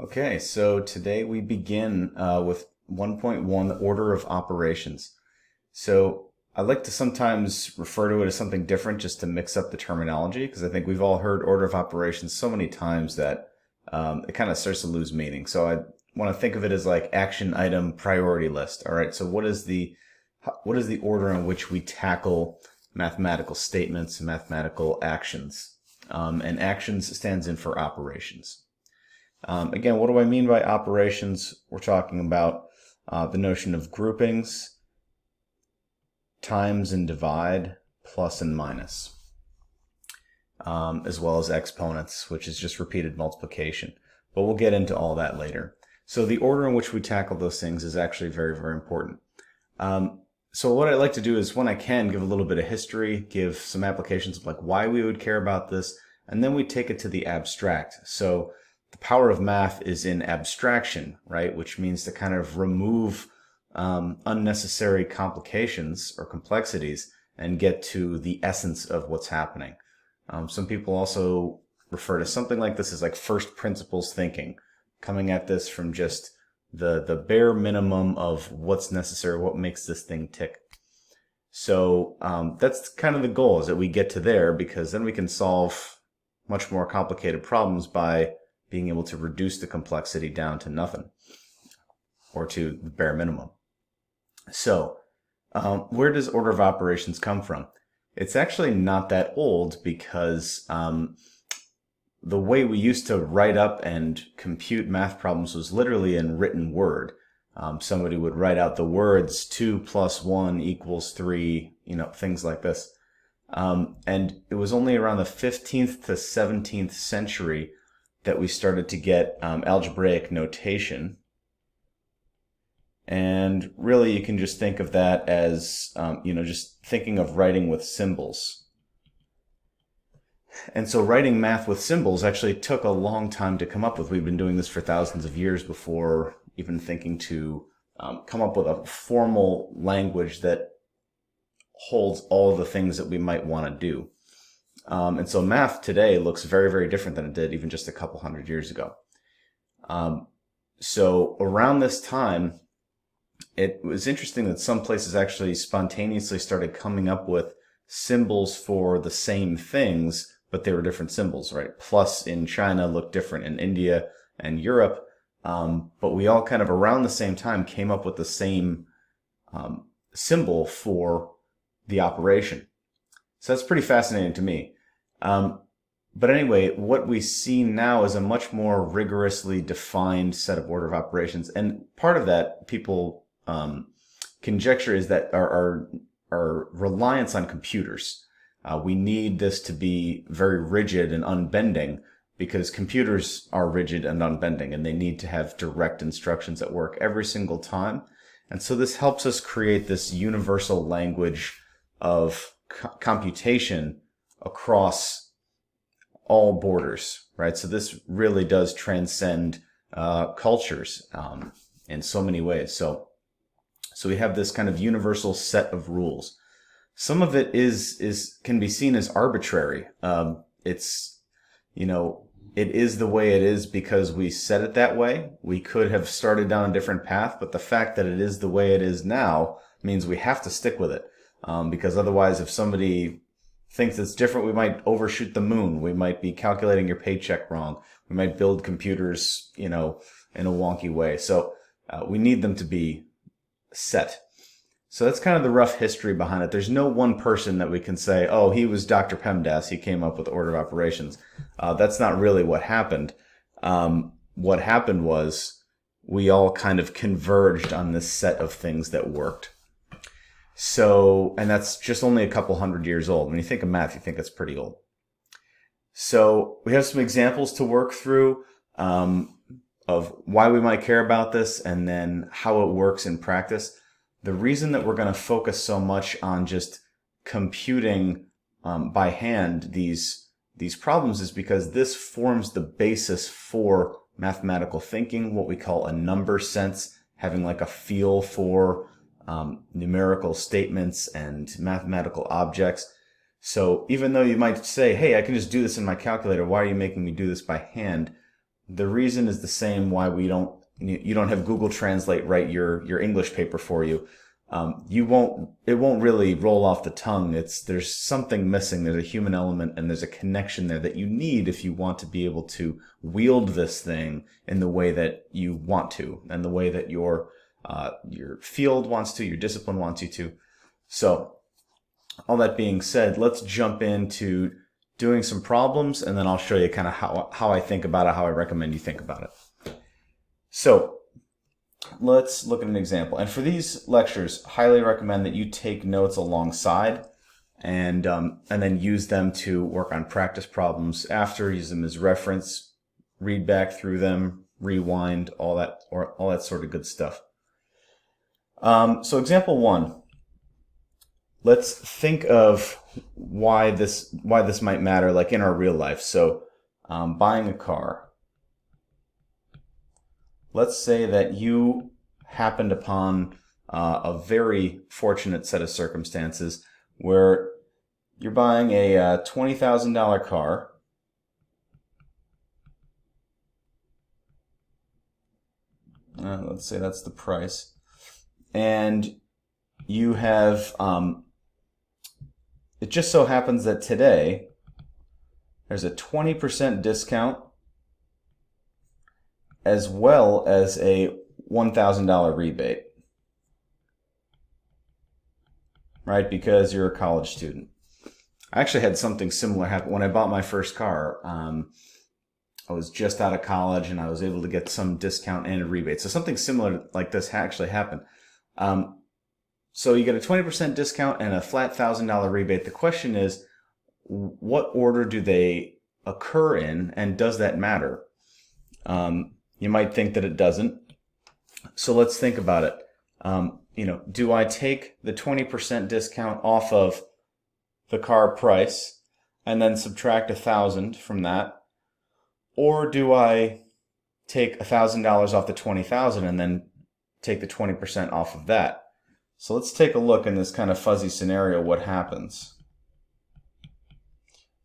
Okay, so today we begin with 1.1, the order of operations. So I like to sometimes refer to it as something different just to mix up the terminology, because I think we've all heard order of operations so many times that it kind of starts to lose meaning. So I want to think of it as like action item priority list. All right, so what is the order in which we tackle mathematical statements and mathematical actions? And actions stands in for operations. Again, what do I mean by operations? We're talking about the notion of groupings, times and divide, plus and minus, as well as exponents, which is just repeated multiplication. But we'll get into all that later. So the order in which we tackle those things is actually very, very important. So what I like to do is, when I can, give a little bit of history, give some applications of like why we would care about this, and then we take it to the abstract. So the power of math is in abstraction, right? Which means to kind of remove unnecessary complications or complexities and get to the essence of what's happening. Some people also refer to something like this as like first principles thinking, coming at this from just the bare minimum of what's necessary, what makes this thing tick. So that's kind of the goal, is that we get to there, because then we can solve much more complicated problems by being able to reduce the complexity down to nothing, or to the bare minimum. So where does order of operations come from? It's actually not that old, because the way we used to write up and compute math problems was literally in written word. Somebody would write out the words 2 plus 1 equals 3, things like this. And it was only around the 15th to 17th century that we started to get algebraic notation. And really, you can just think of that as, just thinking of writing with symbols. And so writing math with symbols actually took a long time to come up with. We've been doing this for thousands of years before even thinking to come up with a formal language that holds all the things that we might want to do. And so math today looks very, very different than it did even just a couple hundred years ago. So around this time, it was interesting that some places actually spontaneously started coming up with symbols for the same things, but they were different symbols, right? Plus in China looked different in India and Europe. But we all kind of around the same time came up with the same symbol for the operation. So that's pretty fascinating to me. But anyway, what we see now is a much more rigorously defined set of order of operations. And part of that, people conjecture, is that our reliance on computers. We need this to be very rigid and unbending, because computers are rigid and unbending, and they need to have direct instructions that work every single time. And so this helps us create this universal language of computation across all borders, right? So this really does transcend cultures in so many ways. So we have this kind of universal set of rules. Some of it can be seen as arbitrary. It is the way it is because we set it that way. We could have started down a different path, but the fact that it is the way it is now means we have to stick with it. Because otherwise, if somebody thinks it's different, we might overshoot the moon. We might be calculating your paycheck wrong. We might build computers, in a wonky way. So we need them to be set. So that's kind of the rough history behind it. There's no one person that we can say, oh, he was Dr. PEMDAS, he came up with order of operations. That's not really what happened. What happened was we all kind of converged on this set of things that worked. So, and that's just only a couple hundred years old. When you think of math, you think it's pretty old. So we have some examples to work through of why we might care about this, and then how it works in practice. The reason that we're going to focus so much on just computing by hand these problems is because this forms the basis for mathematical thinking, what we call a number sense, having like a feel for numerical statements and mathematical objects. So even though you might say, hey, I can just do this in my calculator, why are you making me do this by hand? the reason is the same why you don't have Google Translate write your English paper for you. It won't really roll off the tongue. There's something missing. There's a human element and there's a connection there that you need if you want to be able to wield this thing in the way that you want to and the way that your field wants to, your discipline wants you to. So all that being said, let's jump into doing some problems and then I'll show you kind of how I think about it, how I recommend you think about it. So let's look at an example. And for these lectures, highly recommend that you take notes alongside and then use them to work on practice problems after, use them as reference, read back through them, rewind, all that sort of good stuff. So example 1. Let's think of why this might matter, like in our real life. So buying a car. Let's say that you happened upon a very fortunate set of circumstances where you're buying a $20,000 car. Let's say that's the price. And you have, it just so happens that today there's a 20% discount as well as a $1,000 rebate, right? Because you're a college student. I actually had something similar happen when I bought my first car. I was just out of college and I was able to get some discount and a rebate. So something similar like this actually happened. So you get a 20% discount and a flat $1,000 rebate. The question is, what order do they occur in, and does that matter? You might think that it doesn't. So let's think about it. Do I take the 20% discount off of the car price and then subtract $1,000 from that? Or do I take $1,000 off the $20,000 and then take the 20% off of that? So let's take a look in this kind of fuzzy scenario what happens.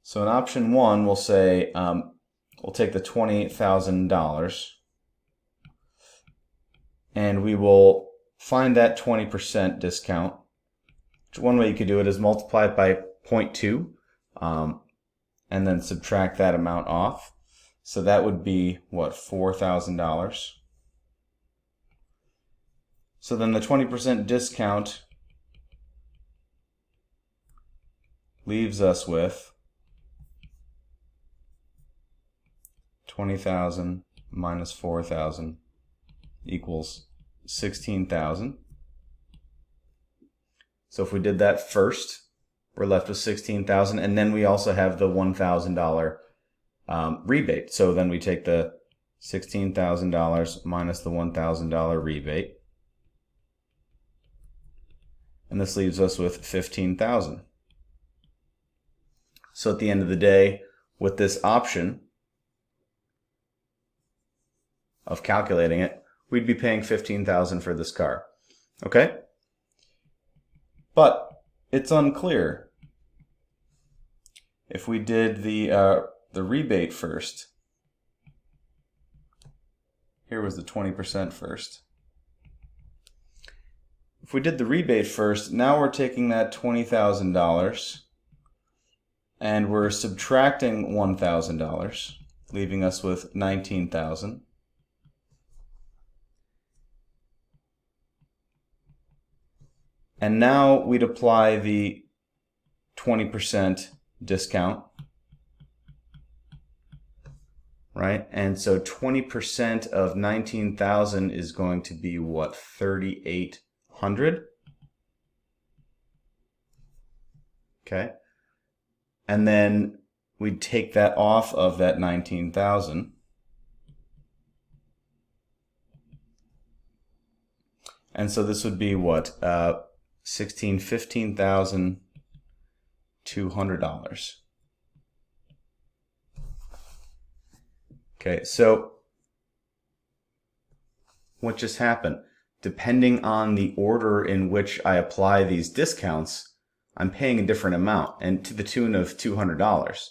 So in option 1, we'll say we'll take the $20,000 and we will find that 20% discount. One way you could do it is multiply it by 0.2 and then subtract that amount off. So that would be, what, $4,000. So then the 20% discount leaves us with 20,000 minus 4,000 equals 16,000. So if we did that first, we're left with 16,000, and then we also have the $1,000 rebate. So then we take the $16,000 minus the $1,000 rebate, and this leaves us with 15,000. So at the end of the day, with this option of calculating it, we'd be paying 15,000 for this car. Okay? But it's unclear. If we did the rebate first, here was the 20% first. If we did the rebate first, now we're taking that $20,000 and we're subtracting $1,000, leaving us with 19,000. And now we'd apply the 20% discount, right? And so 20% of 19,000 is going to be what, 3,800? Okay. And then we'd take that off of that 19,000. And so this would be what? $15,200. Okay, so what just happened? Depending on the order in which I apply these discounts, I'm paying a different amount, and to the tune of $200.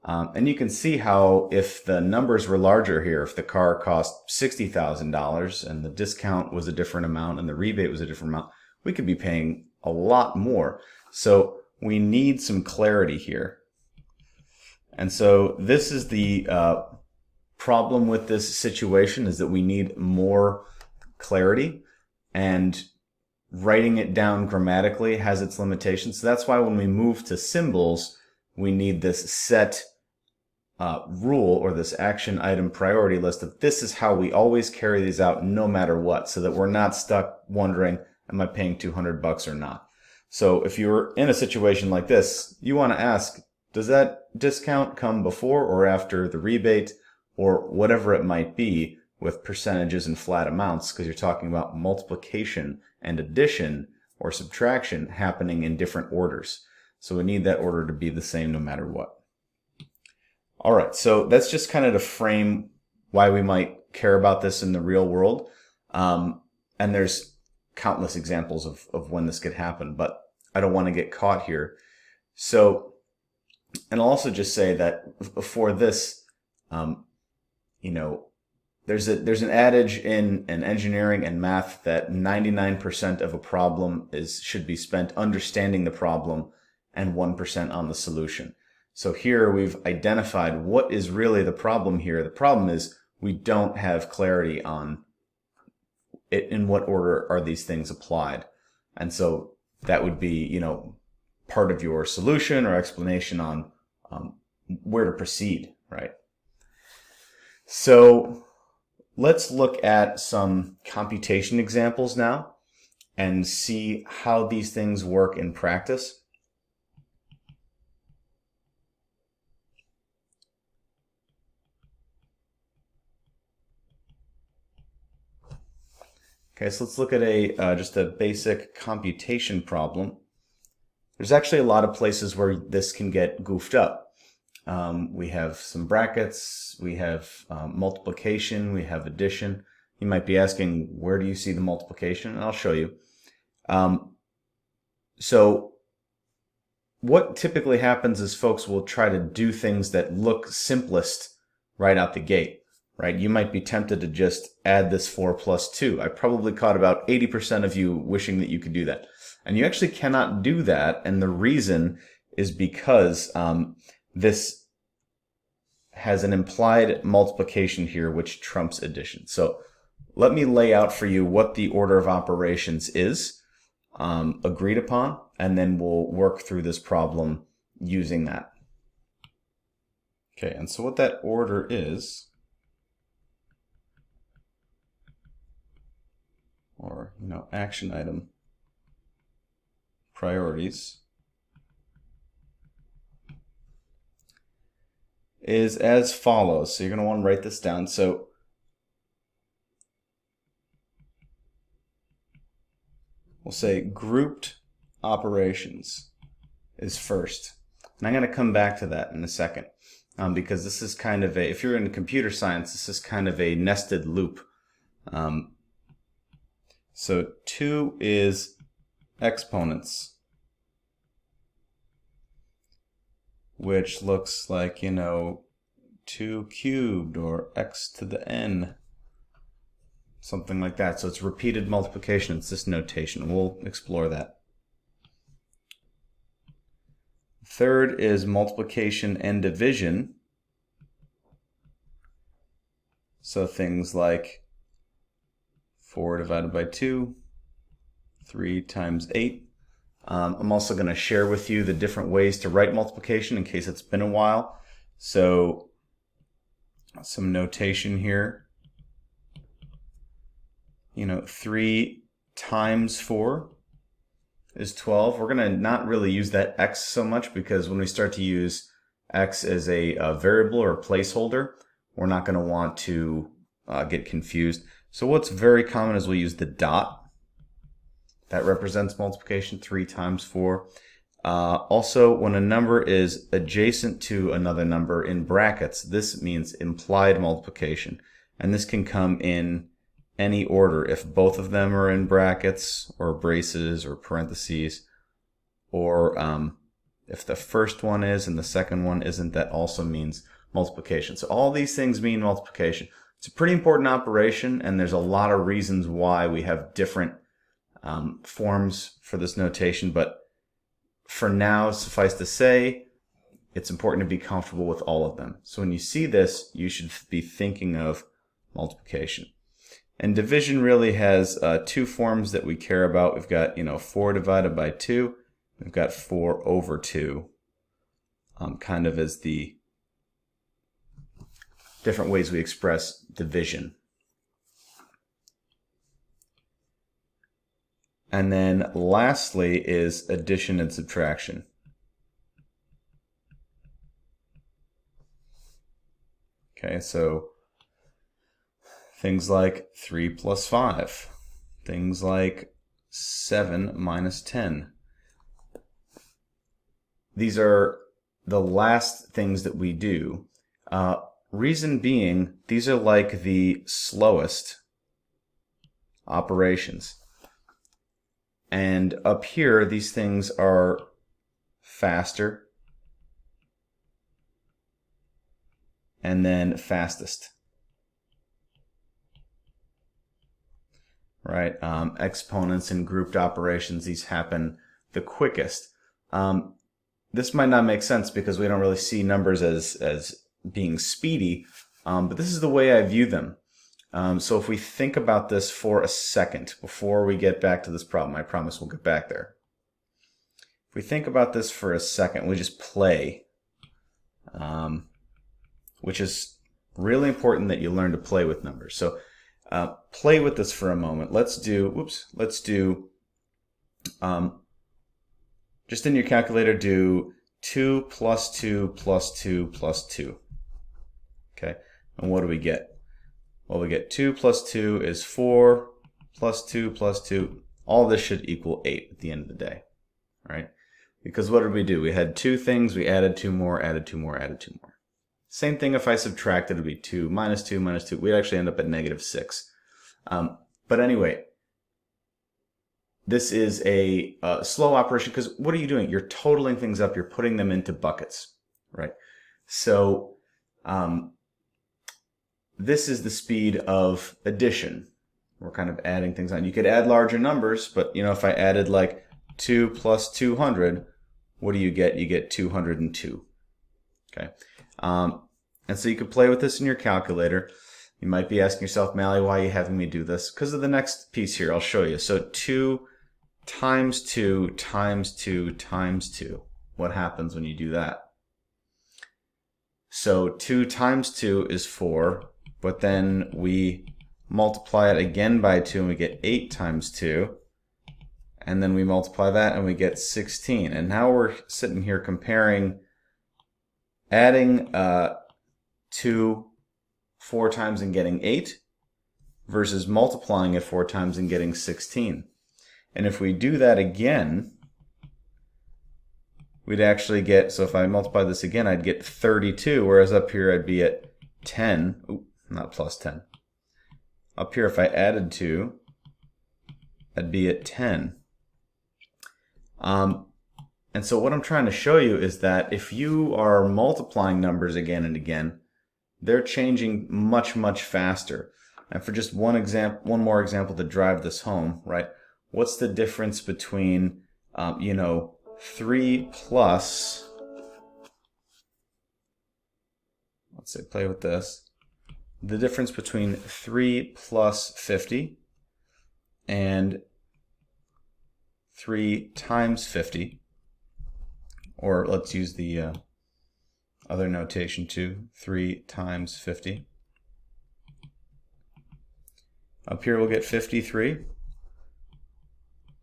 And you can see how if the numbers were larger here, if the car cost $60,000 and the discount was a different amount and the rebate was a different amount, we could be paying a lot more. So we need some clarity here. And so this is the problem with this situation, is that we need more clarity, and writing it down grammatically has its limitations. So that's why when we move to symbols, we need this set rule, or this action item priority list of this is how we always carry these out no matter what, so that we're not stuck wondering, am I paying $200 or not? So if you're in a situation like this, you want to ask, does that discount come before or after the rebate, or whatever it might be, with percentages and flat amounts, because you're talking about multiplication and addition or subtraction happening in different orders. So we need that order to be the same no matter what. All right, so that's just kind of to frame why we might care about this in the real world. And there's countless examples of when this could happen, but I don't want to get caught here. So, and I'll also just say that for this, there's an adage in engineering and math that 99% of a problem should be spent understanding the problem and 1% on the solution. So here we've identified what is really the problem here. The problem is we don't have clarity on it, in what order are these things applied. And so that would be, part of your solution or explanation on where to proceed, right? So let's look at some computation examples now and see how these things work in practice. Okay, so let's look at just a basic computation problem. There's actually a lot of places where this can get goofed up. We have some brackets, we have multiplication, we have addition. You might be asking, where do you see the multiplication? And I'll show you. So what typically happens is folks will try to do things that look simplest right out the gate. Right? You might be tempted to just add this 4 plus 2. I probably caught about 80% of you wishing that you could do that. And you actually cannot do that, and the reason is because this has an implied multiplication here which trumps addition. So let me lay out for you what the order of operations is agreed upon, and then we'll work through this problem using that. Okay, and so what that order is, or action item priorities, is as follows. So you're going to want to write this down. So we'll say grouped operations is first. And I'm going to come back to that in a second, because this is kind of if you're in computer science, this is kind of a nested loop. So 2 is exponents, which looks like, 2 cubed or x to the n, something like that. So it's repeated multiplication. It's this notation. We'll explore that. Third is multiplication and division. So things like 4 divided by 2, 3 times 8. I'm also going to share with you the different ways to write multiplication in case it's been a while. So some notation here. 3 times 4 is 12. We're going to not really use that x so much, because when we start to use x as a variable or a placeholder, we're not going to want to get confused. So what's very common is we'll use the dot. That represents multiplication, 3 times 4. Also, when a number is adjacent to another number in brackets, this means implied multiplication. And this can come in any order if both of them are in brackets or braces or parentheses, or If the first one is and the second one isn't, that also means multiplication. So all these things mean multiplication. It's a pretty important operation, and there's a lot of reasons why we have different forms for this notation, but for now, suffice to say, it's important to be comfortable with all of them. So when you see this, you should be thinking of multiplication. And division really has two forms that we care about. We've got 4 divided by 2. We've got 4 over 2, kind of as the different ways we express division. And then lastly is addition and subtraction. Okay, so things like 3 plus 5, things like 7 minus 10. These are the last things that we do. Reason being, these are like the slowest operations. And up here, these things are faster and then fastest. Right? Exponents and grouped operations, these happen the quickest. This might not make sense because we don't really see numbers as being speedy, but this is the way I view them. So if we think about this for a second before we get back to this problem, I promise we'll get back there. If we think about this for a second, we just play, which is really important that you learn to play with numbers. So play with this for a moment. Let's do, just in your calculator, do 2 plus 2 plus 2 plus 2. Okay, and what do we get? Well, we get 2 plus 2 is 4, plus 2 plus 2. All this should equal 8 at the end of the day, right? Because what did we do? We had 2 things, we added 2 more, added 2 more, added 2 more. Same thing if I subtracted, it would be 2 minus 2 minus 2. We'd actually end up at negative 6. But anyway, this is a slow operation because what are you doing? You're totaling things up. You're putting them into buckets, right? So this is the speed of addition. We're kind of adding things on. You could add larger numbers, but if I added like 2 plus 200, what do you get? You get 202. Okay, and so you could play with this in your calculator. You might be asking yourself, Mally, why are you having me do this? Because of the next piece here. I'll show you. So 2 times 2 times 2 times 2. What happens when you do that? So 2 times 2 is 4, but then we multiply it again by 2 and we get 8 times 2. And then we multiply that and we get 16. And now we're sitting here comparing adding 2 4 times and getting 8 versus multiplying it 4 times and getting 16. And if we do that again, we'd actually get, so if I multiply this again, I'd get 32, whereas up here I'd be at 10. Ooh, not plus 10. Up here, if I added 2, I'd be at 10. And so what I'm trying to show you is that if you are multiplying numbers again and again, they're changing much, much faster. And for just one more example to drive this home, right? What's the difference between, 3 plus, let's say, play with this. The difference between 3 plus 50 and 3 times 50, or let's use the other notation too, 3 times 50. Up here we'll get 53,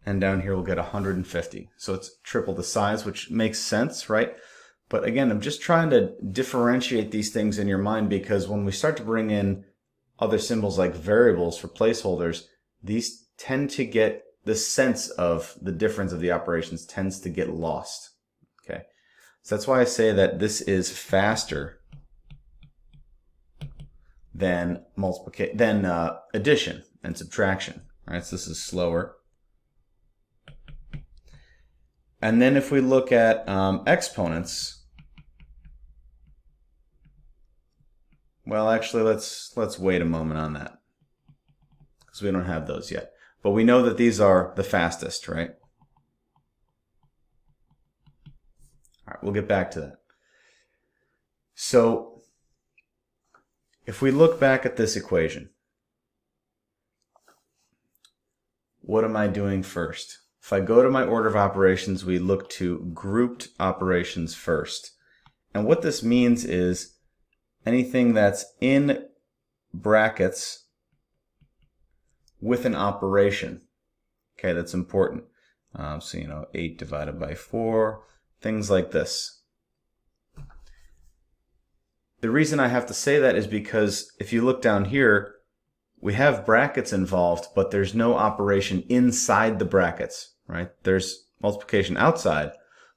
and down here we'll get 150. So it's triple the size, which makes sense, right? But again, I'm just trying to differentiate these things in your mind, because when we start to bring in other symbols like variables for placeholders, these tend to get, the sense of the difference of the operations tends to get lost. Okay, so that's why I say that this is faster than addition and subtraction. Right, so this is slower. And then if we look at exponents, well, actually, let's wait a moment on that because we don't have those yet. But we know that these are the fastest, right? All right, we'll get back to that. So if we look back at this equation, what am I doing first? If I go to my order of operations, we look to grouped operations first. And what this means is anything that's in brackets with an operation. Okay, that's important. So, 8 divided by 4, things like this. The reason I have to say that is because if you look down here, we have brackets involved, but there's no operation inside the brackets, right? There's multiplication outside,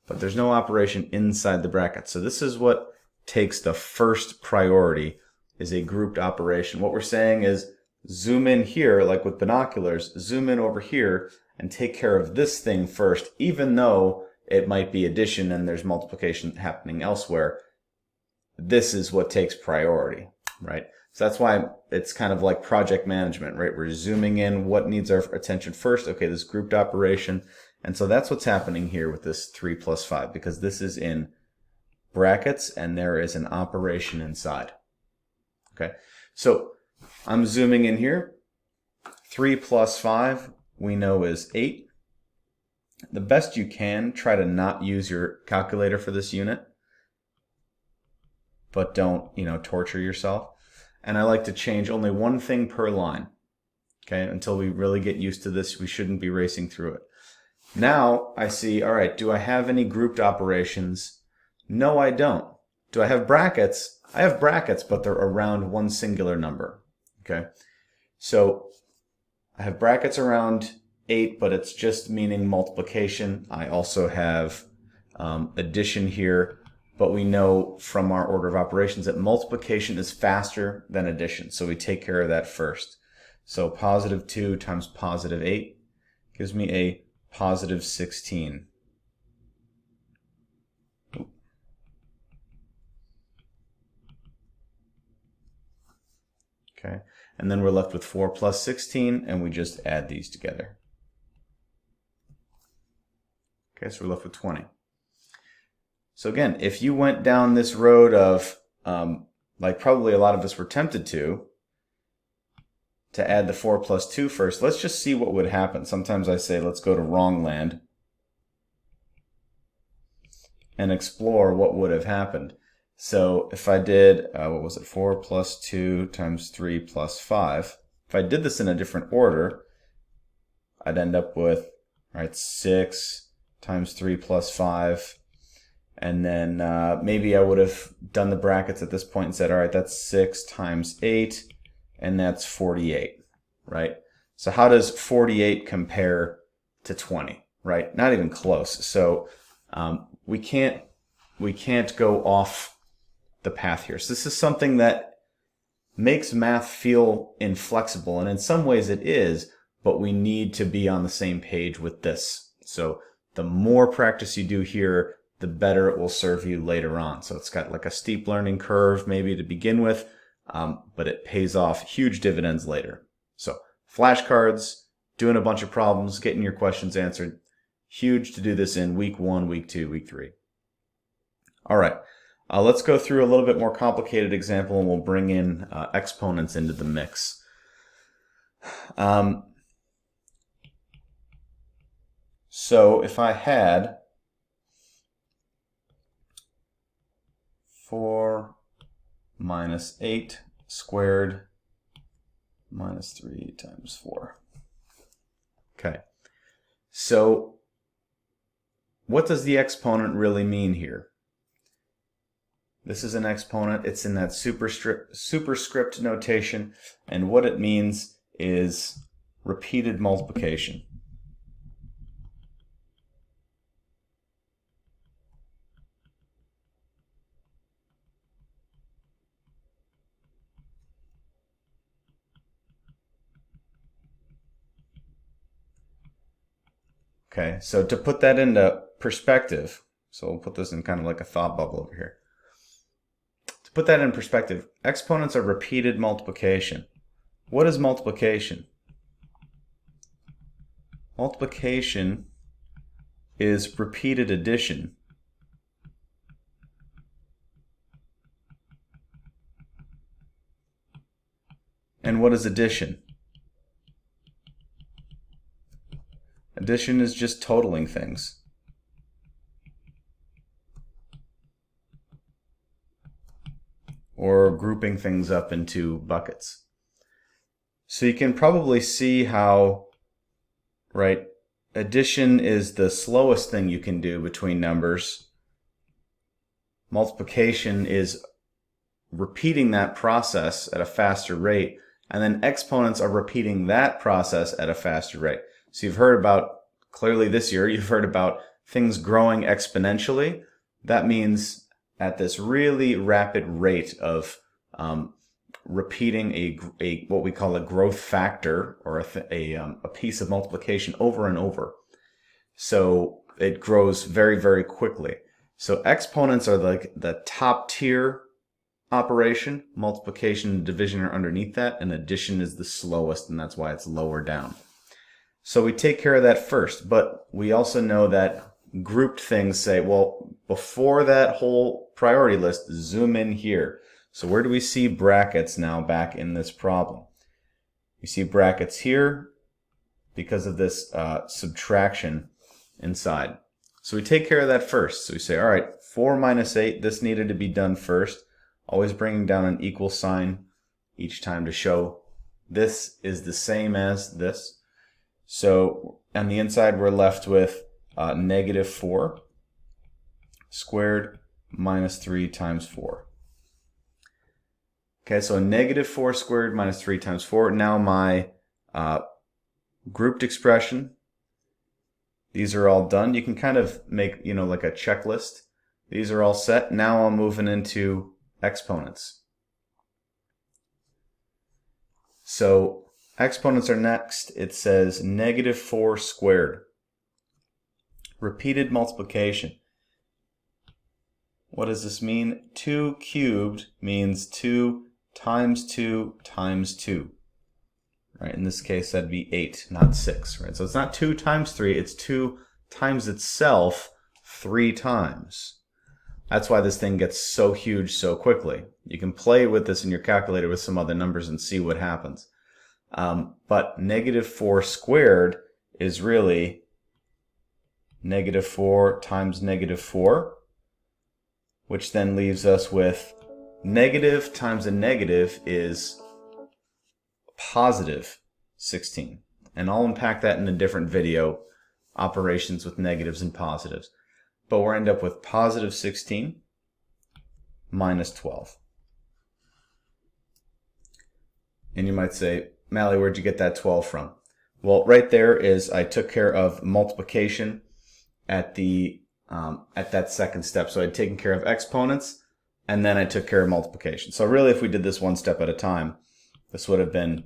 but there's no operation inside the brackets. So this is what takes the first priority, is a grouped operation. What we're saying is zoom in here, like with binoculars, zoom in over here and take care of this thing first, even though it might be addition and there's multiplication happening elsewhere. This is what takes priority, right? So that's why it's kind of like project management, right? We're zooming in what needs our attention first. Okay, this grouped operation. And so that's what's happening here with this 3 plus 5, because this is in brackets and there is an operation inside. Okay, so I'm zooming in here. 3 plus 5 we know is 8. The best you can, try to not use your calculator for this unit, but don't, torture yourself. And I like to change only one thing per line. Okay, until we really get used to this, we shouldn't be racing through it. Now I see, all right, do I have any grouped operations? No, I don't. Do I have brackets? I have brackets, but they're around one singular number. Okay, so I have brackets around 8, but it's just meaning multiplication. I also have addition here, but we know from our order of operations that multiplication is faster than addition, so we take care of that first. So positive 2 times positive 8 gives me a positive 16. Okay, and then we're left with 4 plus 16, and we just add these together. Okay, so we're left with 20. So again, if you went down this road of, like probably a lot of us were tempted to add the 4 plus 2 first, let's just see what would happen. Sometimes I say let's go to wrong land and explore what would have happened. So if I did, 4 plus 2 times 3 plus 5, if I did this in a different order, I'd end up with, 6 times 3 plus 5. And then maybe I would have done the brackets at this point and said, all right, that's 6 times 8, and that's 48, right? So how does 48 compare to 20, right? Not even close. So we can't go off the path here. So this is something that makes math feel inflexible, and in some ways it is, but we need to be on the same page with this. So the more practice you do here, the better it will serve you later on. So it's got like a steep learning curve maybe to begin with, but it pays off huge dividends later. So flashcards, doing a bunch of problems, getting your questions answered. Huge to do this in week 1, week 2, week 3. All right, let's go through a little bit more complicated example, and we'll bring in exponents into the mix. So if I had 4 minus 8 squared minus 3 times 4. Okay, so what does the exponent really mean here? This is an exponent. It's in that superscript notation, and what it means is repeated multiplication. Okay, so to put that into perspective, so we'll put this in kind of like a thought bubble over here. To put that in perspective, exponents are repeated multiplication. What is multiplication? Multiplication is repeated addition. And what is addition? Addition is just totaling things. Or grouping things up into buckets. So you can probably see how, right, addition is the slowest thing you can do between numbers. Multiplication is repeating that process at a faster rate, and then exponents are repeating that process at a faster rate. So you've heard about, clearly this year, you've heard about things growing exponentially. That means at this really rapid rate of repeating a what we call a growth factor, or a piece of multiplication over and over. So it grows very, very quickly. So exponents are like the top tier operation. Multiplication and division are underneath that, and addition is the slowest, and that's why it's lower down. So we take care of that first, but we also know that grouped things say, well, before that whole priority list, zoom in here. So where do we see brackets now back in this problem? We see brackets here because of this subtraction inside. So we take care of that first. So we say, all right, 4 minus 8, this needed to be done first. Always bringing down an equal sign each time to show this is the same as this. So on the inside, we're left with negative 4 squared minus 3 times 4. Okay, so negative 4 squared minus 3 times 4. Now my grouped expression, these are all done. You can kind of make, like a checklist. These are all set. Now I'm moving into exponents. So exponents are next. It says negative 4 squared. Repeated multiplication. What does this mean? 2 cubed means 2 times 2 times 2. Right? In this case, that'd be 8, not 6. Right? So it's not 2 times 3. It's 2 times itself 3 times. That's why this thing gets so huge so quickly. You can play with this in your calculator with some other numbers and see what happens. But negative 4 squared is really negative 4 times negative 4, which then leaves us with negative times a negative is positive 16. And I'll unpack that in a different video, operations with negatives and positives. But we'll end up with positive 16 minus 12. And you might say, Mally, where'd you get that 12 from? Well, right there is I took care of multiplication at that second step. So I'd taken care of exponents, and then I took care of multiplication. So really, if we did this one step at a time, this would have been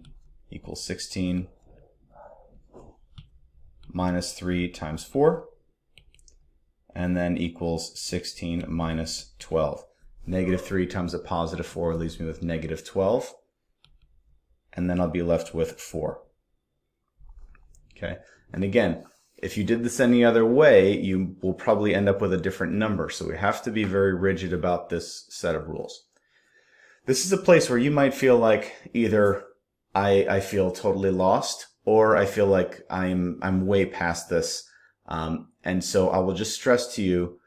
equals 16 minus 3 times 4. And then equals 16 minus 12. Negative 3 times a positive 4 leaves me with negative 12. And then I'll be left with 4. Okay? And again, if you did this any other way, you will probably end up with a different number. So we have to be very rigid about this set of rules. This is a place where you might feel like either I feel totally lost, or I feel like I'm way past this. And so I will just stress to you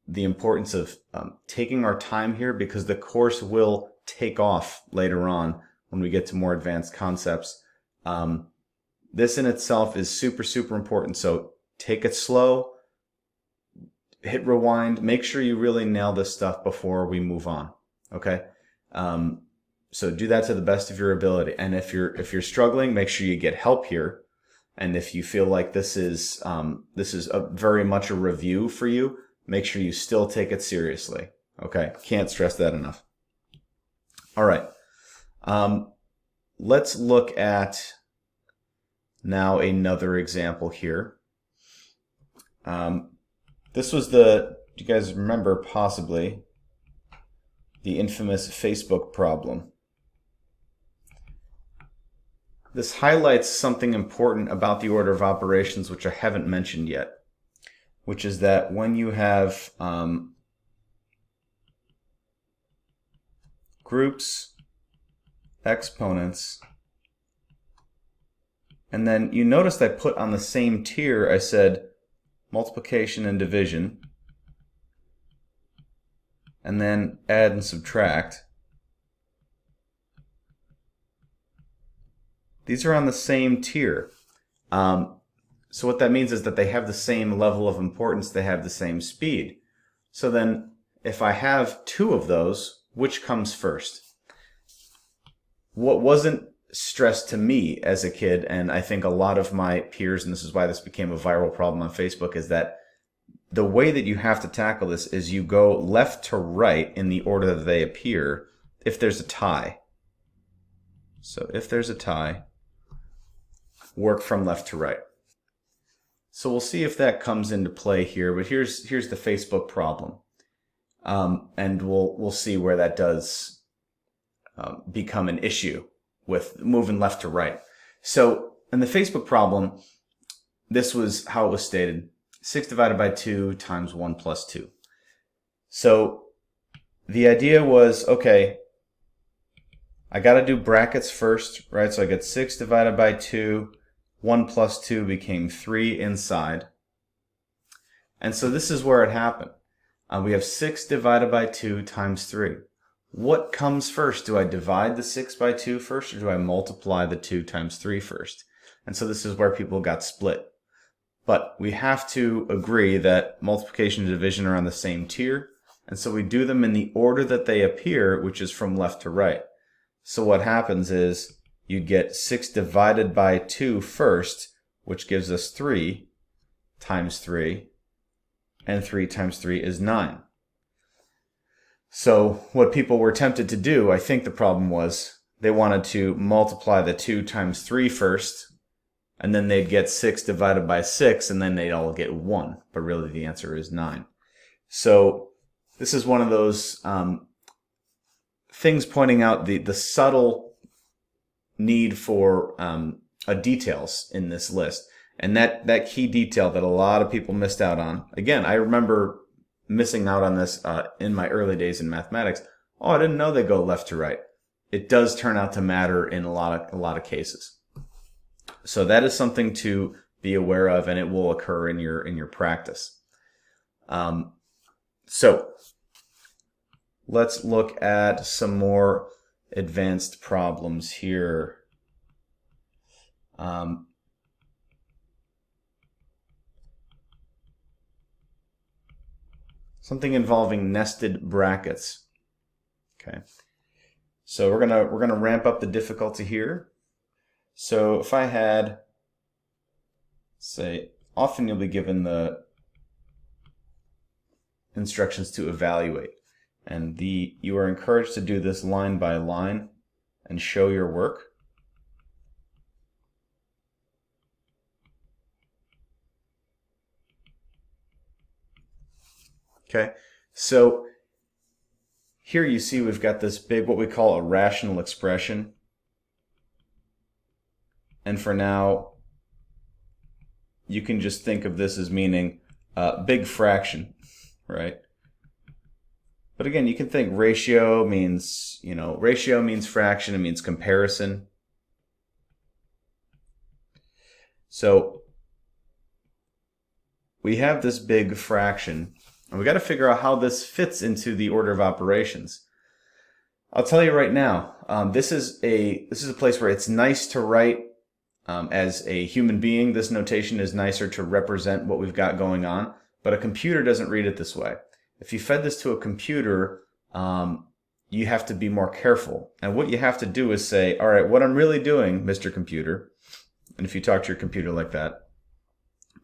the importance of taking our time here, because the course will take off later on when we get to more advanced concepts. This in itself is super, super important. So take it slow, hit rewind, make sure you really nail this stuff before we move on. Okay? So do that to the best of your ability. And if you're struggling, make sure you get help here. And if you feel like this is very much a review for you, make sure you still take it seriously. Okay, can't stress that enough. All right, let's look at now another example here. This was do you guys remember possibly the infamous Facebook problem? This highlights something important about the order of operations which I haven't mentioned yet, which is that when you have groups, exponents, and then you noticed I put on the same tier, I said multiplication and division, and then add and subtract. These are on the same tier. So what that means is that they have the same level of importance, they have the same speed. So then if I have two of those, which comes first? What wasn't stressed to me as a kid, and I think a lot of my peers, and this is why this became a viral problem on Facebook, is that the way that you have to tackle this is you go left to right in the order that they appear if there's a tie. So if there's a tie, work from left to right. So we'll see if that comes into play here, but here's the Facebook problem. And we'll see where that does become an issue with moving left to right. So in the Facebook problem, this was how it was stated: 6 divided by 2 times 1 plus 2. So the idea was, okay, I got to do brackets first, right? So I get 6 divided by 2, 1 plus 2 became 3 inside. And so this is where it happened. We have 6 divided by 2 times 3. What comes first? Do I divide the 6 by 2 first, or do I multiply the 2 times 3 first? And so this is where people got split. But we have to agree that multiplication and division are on the same tier, and so we do them in the order that they appear, which is from left to right. So what happens is you get 6 divided by 2 first, which gives us 3 times 3, and 3 times 3 is 9. So what people were tempted to do, I think the problem was, they wanted to multiply the 2 times 3 first, and then they'd get 6 divided by 6, and then they'd all get 1. But really the answer is 9. So this is one of those things pointing out the subtle need for details in this list. And that key detail that a lot of people missed out on. Again, I remember missing out on this in my early days in mathematics. Oh, I didn't know they go left to right. It does turn out to matter in a lot of cases. So that is something to be aware of, and it will occur in your practice. So let's look at some more advanced problems here. Something involving nested brackets. Okay. So we're gonna ramp up the difficulty here. So if I had, say, often you'll be given the instructions to evaluate, and you are encouraged to do this line by line and show your work. Okay, so here you see we've got this big, what we call a rational expression. And for now, you can just think of this as meaning big fraction, right? But again, you can think ratio means, ratio means fraction, it means comparison. So we have this big fraction, and we got to figure out how this fits into the order of operations. I'll tell you right now, this is a place where it's nice to write as a human being. This notation is nicer to represent what we've got going on, but a computer doesn't read it this way. If you fed this to a computer, you have to be more careful. And what you have to do is say, all right, what I'm really doing, Mr. Computer, and if you talk to your computer like that,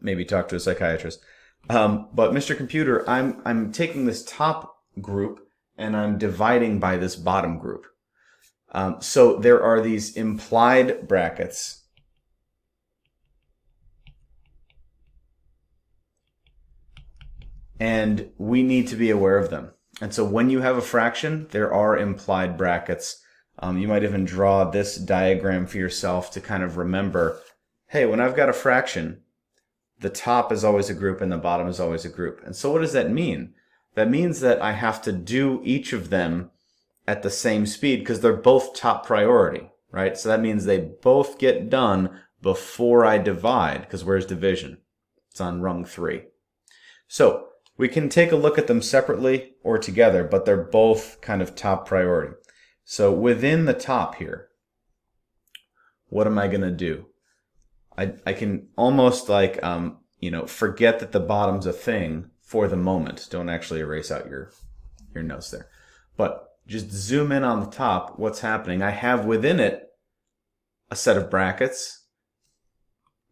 maybe talk to a psychiatrist. But Mr. Computer, I'm taking this top group and I'm dividing by this bottom group. So there are these implied brackets. and we need to be aware of them. And so when you have a fraction, there are implied brackets. You might even draw this diagram for yourself to kind of remember, hey, when I've got a fraction, the top is always a group and the bottom is always a group. And so what does that mean? That means that I have to do each of them at the same speed because they're both top priority, right? So that means they both get done before I divide, because where's division? It's on rung 3. So we can take a look at them separately or together, but they're both kind of top priority. So within the top here, what am I going to do? I can almost like, forget that the bottom's a thing for the moment. Don't actually erase out your notes there. But just zoom in on the top, what's happening. I have within it a set of brackets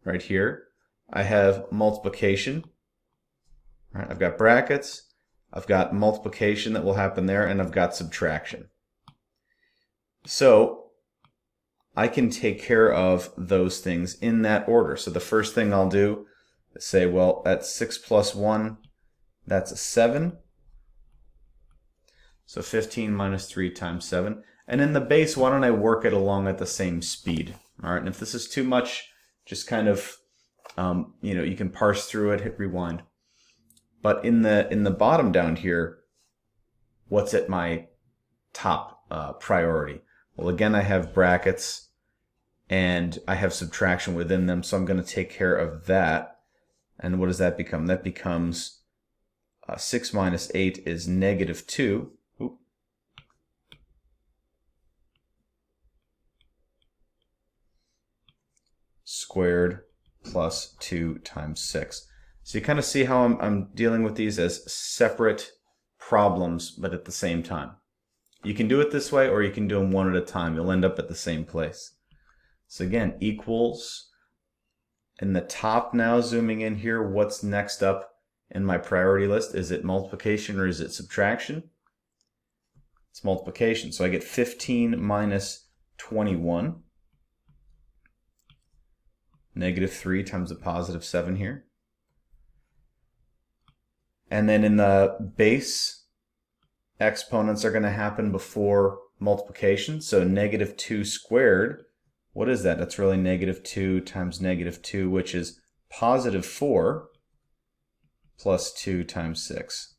right here. I have multiplication. Right, I've got brackets, I've got multiplication that will happen there, and I've got subtraction. So I can take care of those things in that order. So the first thing I'll do is say, well, that's 6 plus 1, that's a 7. So 15 minus 3 times 7. And in the base, why don't I work it along at the same speed? All right, and if this is too much, just kind of, you can parse through it, hit rewind. But in the bottom down here, what's at my top priority? Well, again, I have brackets and I have subtraction within them, so I'm going to take care of that. And what does that become? That becomes 6 minus 8 is negative 2. Oop. Squared plus 2 times 6. So you kind of see how I'm dealing with these as separate problems, but at the same time. You can do it this way, or you can do them one at a time. You'll end up at the same place. So again, equals. In the top now, zooming in here, what's next up in my priority list? Is it multiplication or is it subtraction? It's multiplication. So I get 15 minus 21. Negative 3 times a positive 7 here. And then in the base, exponents are going to happen before multiplication. So negative 2 squared, what is that? That's really negative 2 times negative 2, which is positive 4 plus 2 times 6.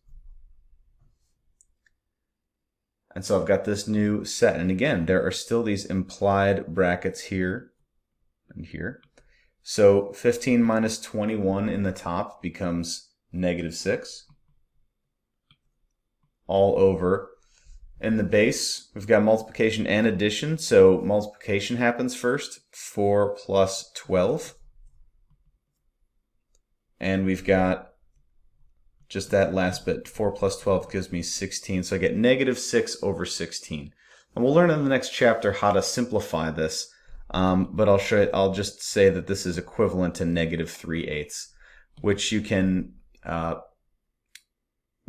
And so I've got this new set. And again, there are still these implied brackets here and here. So 15 minus 21 in the top becomes negative 6. All over. In the base, we've got multiplication and addition. So multiplication happens first. 4 plus 12. And we've got just that last bit. 4 plus 12 gives me 16. So I get negative 6 over 16. And we'll learn in the next chapter how to simplify this. But I'll show you, I'll just say that this is equivalent to negative 3/8, which you can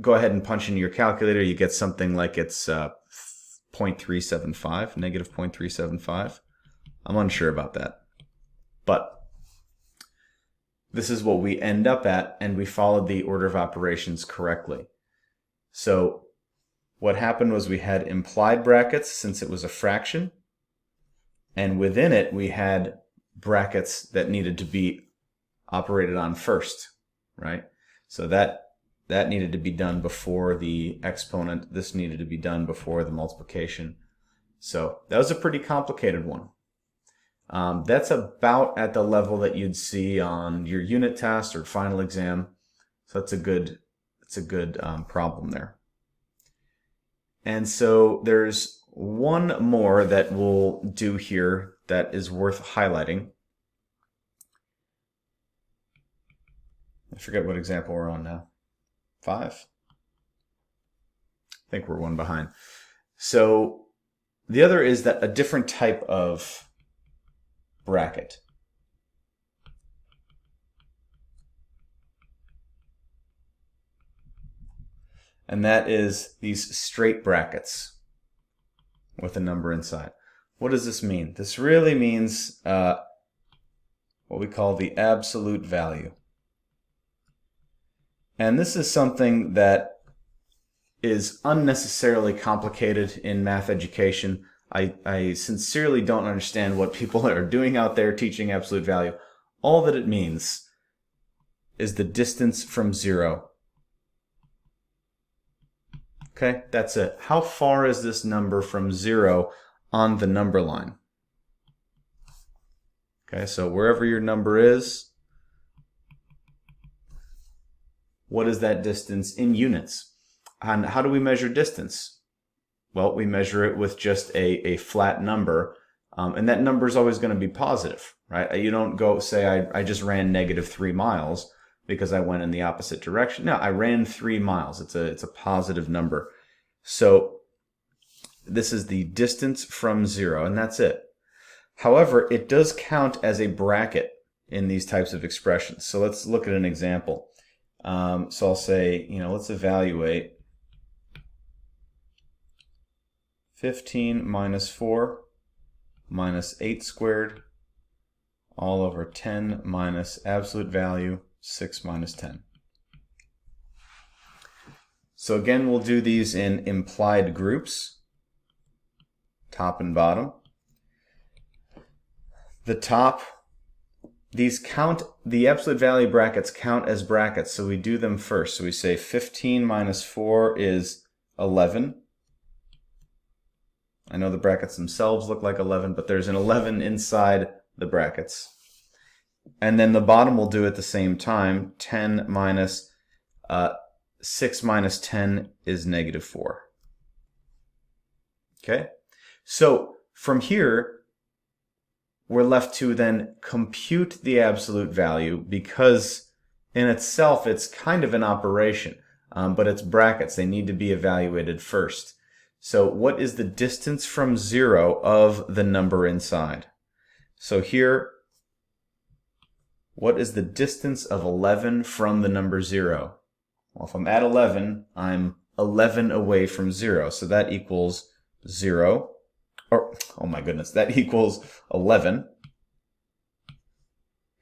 go ahead and punch in your calculator. You get something like it's 0.375, negative 0.375. I'm unsure about that. But this is what we end up at, and we followed the order of operations correctly. So what happened was we had implied brackets since it was a fraction, and within it we had brackets that needed to be operated on first, right? So that needed to be done before the exponent. This needed to be done before the multiplication. So that was a pretty complicated one. That's about at the level that you'd see on your unit test or final exam. So it's a good problem there. And so there's one more that we'll do here that is worth highlighting. I forget what example we're on now. 5? I think we're one behind. So the other is that a different type of bracket. And that is these straight brackets with a number inside. What does this mean? This really means what we call the absolute value. And this is something that is unnecessarily complicated in math education. I sincerely don't understand what people are doing out there teaching absolute value. All that it means is the distance from 0. Okay, that's it. How far is this number from 0 on the number line? Okay, so wherever your number is, what is that distance in units? And how do we measure distance? Well, we measure it with just a flat number, and that number is always going to be positive, right? You don't go say, I just ran -3 miles because I went in the opposite direction. No, I ran 3 miles. It's a positive number. So this is the distance from 0, and that's it. However, it does count as a bracket in these types of expressions. So let's look at an example. So I'll say, let's evaluate 15 minus 4 minus 8 squared all over 10 minus absolute value 6 minus 10. So again, we'll do these in implied groups, top and bottom. The top, these count, the absolute value brackets count as brackets, so we do them first. So we say 15 minus 4 is 11. I know the brackets themselves look like 11, but there's an 11 inside the brackets. And then the bottom will do at the same time. 10 minus 6 minus 10 is -4. Okay? So from here, we're left to then compute the absolute value, because in itself it's kind of an operation, but it's brackets. They need to be evaluated first. So what is the distance from 0 of the number inside? So here, what is the distance of 11 from the number 0? Well, if I'm at 11, I'm 11 away from 0. So that equals 0. Or, oh my goodness, that equals 11.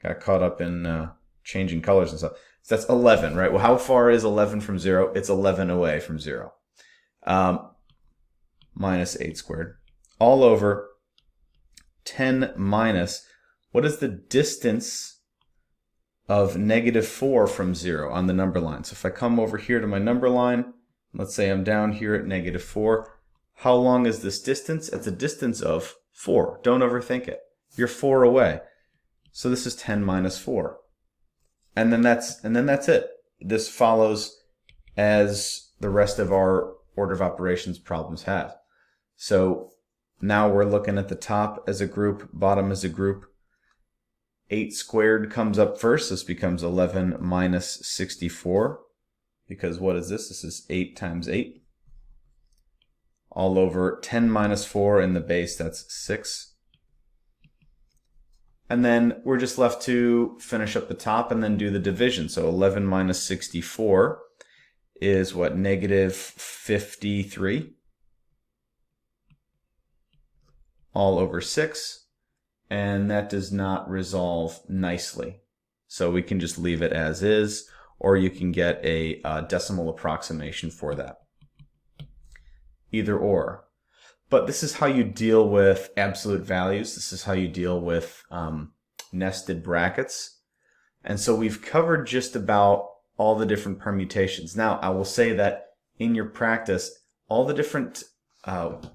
Got caught up in changing colors and stuff. So that's 11, right? Well, how far is 11 from 0? It's 11 away from 0. Minus 8 squared. All over 10 minus, what is the distance of -4 from 0 on the number line? So if I come over here to my number line, let's say I'm down here at -4. How long is this distance? It's a distance of 4. Don't overthink it. You're 4 away. So this is 10 minus 4. And then that's it. This follows as the rest of our order of operations problems have. So now we're looking at the top as a group, bottom as a group. 8 squared comes up first. This becomes 11 minus 64. Because what is this? This is 8 times 8. All over 10 minus 4 in the base, that's 6. And then we're just left to finish up the top and then do the division. So 11 minus 64 is what? -53. All over 6. And that does not resolve nicely. So we can just leave it as is, or you can get a decimal approximation for that. Either or. But this is how you deal with absolute values. This is how you deal with nested brackets. And so we've covered just about all the different permutations. Now, I will say that in your practice, all the different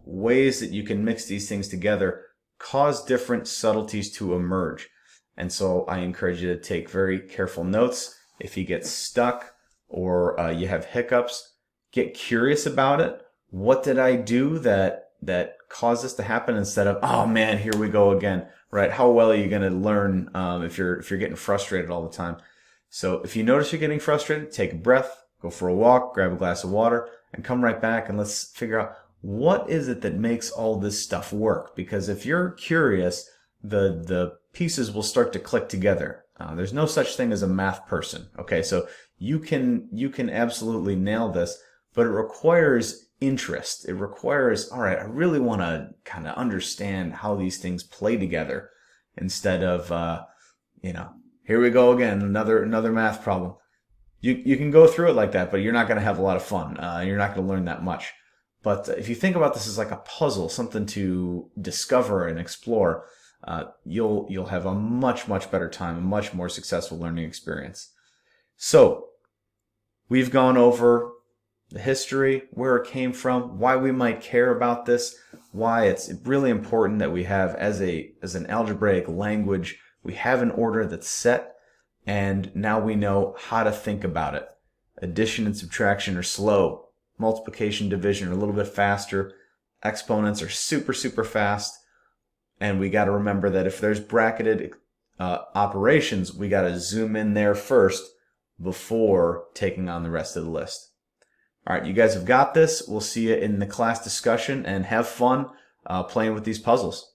ways that you can mix these things together cause different subtleties to emerge. And so I encourage you to take very careful notes. If you get stuck or you have hiccups, get curious about it. What did I do that caused this to happen, instead of, oh man, here we go again, right? How well are you going to learn if you're getting frustrated all the time? So if you notice you're getting frustrated, take a breath, go for a walk, grab a glass of water, and come right back and let's figure out what is it that makes all this stuff work. Because if you're curious, the pieces will start to click together. There's no such thing as a math person. Okay, so you can absolutely nail this, but it requires interest. It requires, all right, I really want to kind of understand how these things play together, instead of, here we go again, another math problem. You can go through it like that, but you're not going to have a lot of fun. You're not going to learn that much. But if you think about this as like a puzzle, something to discover and explore, you'll have a much better time, a much more successful learning experience. So we've gone over the history, where it came from, why we might care about this, why it's really important that we have as an algebraic language, we have an order that's set, and now we know how to think about it. Addition and subtraction are slow. Multiplication, division are a little bit faster. Exponents are super fast. And we got to remember that if there's bracketed operations, we got to zoom in there first before taking on the rest of the list. All right, you guys have got this. We'll see you in the class discussion, and have fun playing with these puzzles.